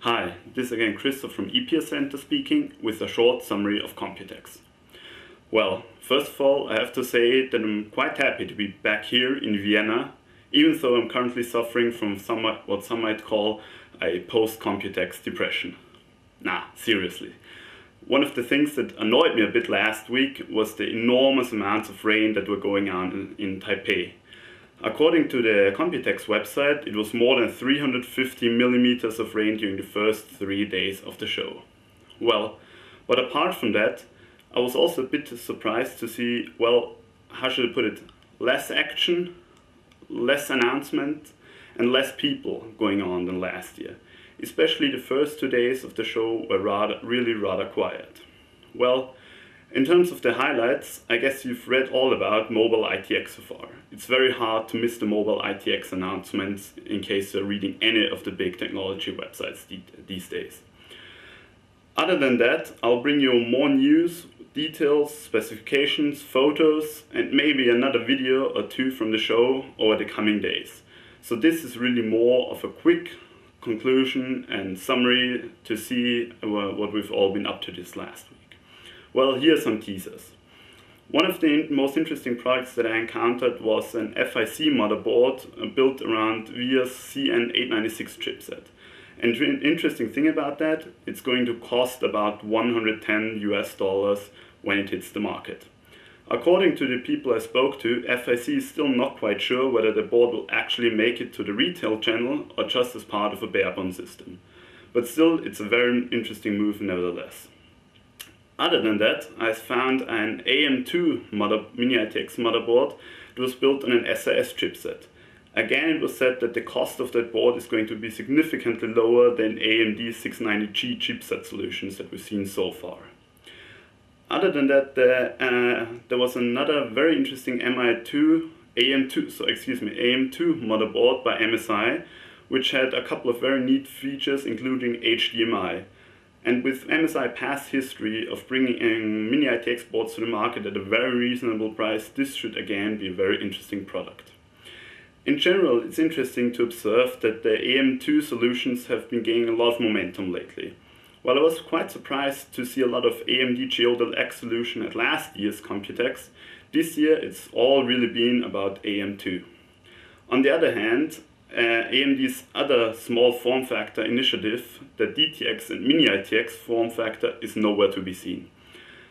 Hi, this is again Christoph from EPS Center speaking with a short summary of Computex. Well, first of all, I have to say that I'm quite happy to be back here in Vienna, even though I'm currently suffering from what some might call a post-Computex depression. Nah, seriously. One of the things that annoyed me a bit last week was the enormous amounts of rain that were going on in Taipei. According to the Computex website, it was more than 350 millimeters of rain during the first 3 days of the show. Well, but apart from that, I was also a bit surprised to see, well, how should I put it, less action, less announcement, and less people going on than last year. Especially the first 2 days of the show were really rather quiet. Well, in terms of the highlights, I guess you've read all about Mobile-ITX so far. It's very hard to miss the Mobile-ITX announcements in case you're reading any of the big technology websites these days. Other than that, I'll bring you more news, details, specifications, photos, and maybe another video or two from the show over the coming days. So this is really more of a quick conclusion and summary to see what we've all been up to this last week. Well, here are some teasers. One of the most interesting products that I encountered was an FIC motherboard built around VIA's CN896 chipset. And the interesting thing about that, it's going to cost about $110 US when it hits the market. According to the people I spoke to, FIC is still not quite sure whether the board will actually make it to the retail channel or just as part of a barebone system. But still, it's a very interesting move nevertheless. Other than that, I found an AM2 Mini-ITX motherboard that was built on an SAS chipset. Again, it was said that the cost of that board is going to be significantly lower than AMD's 690G chipset solutions that we've seen so far. Other than that, there was another very interesting AM2 motherboard by MSI, which had a couple of very neat features, including HDMI. And with MSI past history of bringing in Mini-ITX boards to the market at a very reasonable price, this should again be a very interesting product. In general, it's interesting to observe that the AM2 solutions have been gaining a lot of momentum lately. While I was quite surprised to see a lot of AMD Geodel-X solution at last year's Computex, this year it's all really been about AM2. On the other hand, AMD's other small form factor initiative, the DTX and Mini-ITX form factor, is nowhere to be seen.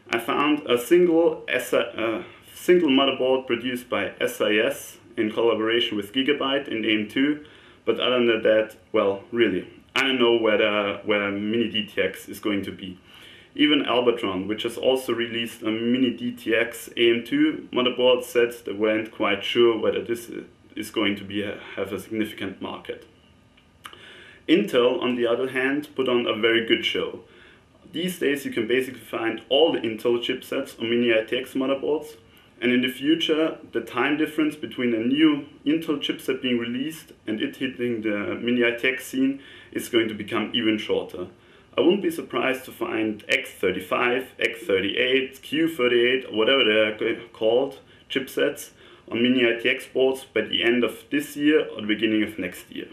I found a single motherboard produced by SIS in collaboration with Gigabyte in AM2, but other than that, well, really, I don't know where Mini-DTX is going to be. Even Albatron, which has also released a Mini-DTX AM2 motherboard, said they weren't quite sure whether this is going to have a significant market. Intel, on the other hand, put on a very good show. These days you can basically find all the Intel chipsets on Mini-ITX motherboards, and in the future the time difference between a new Intel chipset being released and it hitting the Mini-ITX scene is going to become even shorter. I wouldn't be surprised to find X35, X38, Q38, or whatever they're called, chipsets on Mini-ITX boards by the end of this year or the beginning of next year.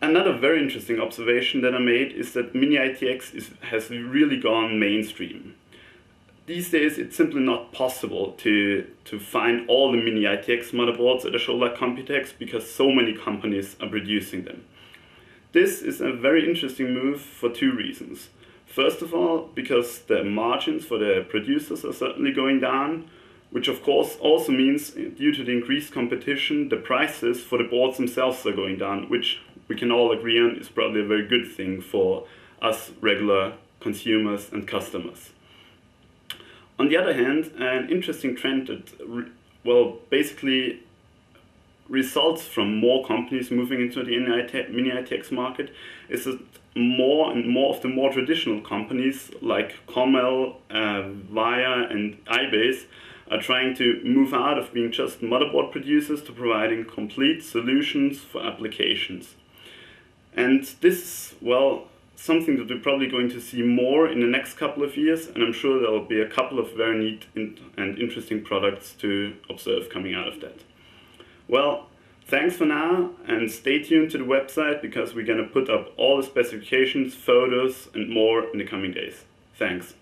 Another very interesting observation that I made is that Mini-ITX has really gone mainstream. These days it's simply not possible to find all the Mini-ITX motherboards at a show like Computex because so many companies are producing them. This is a very interesting move for two reasons. First of all, because the margins for the producers are certainly going down, which of course also means, due to the increased competition, the prices for the boards themselves are going down, which we can all agree on is probably a very good thing for us regular consumers and customers. On the other hand, an interesting trend that, basically results from more companies moving into the Mini-ITX market is that more and more of the more traditional companies like Commel, VIA and iBase are trying to move out of being just motherboard producers to providing complete solutions for applications. And this is, well, something that we're probably going to see more in the next couple of years, and I'm sure there will be a couple of very neat and interesting products to observe coming out of that. Well, Thanks for now, and stay tuned to the website because we're gonna put up all the specifications, photos and more in the coming days. Thanks.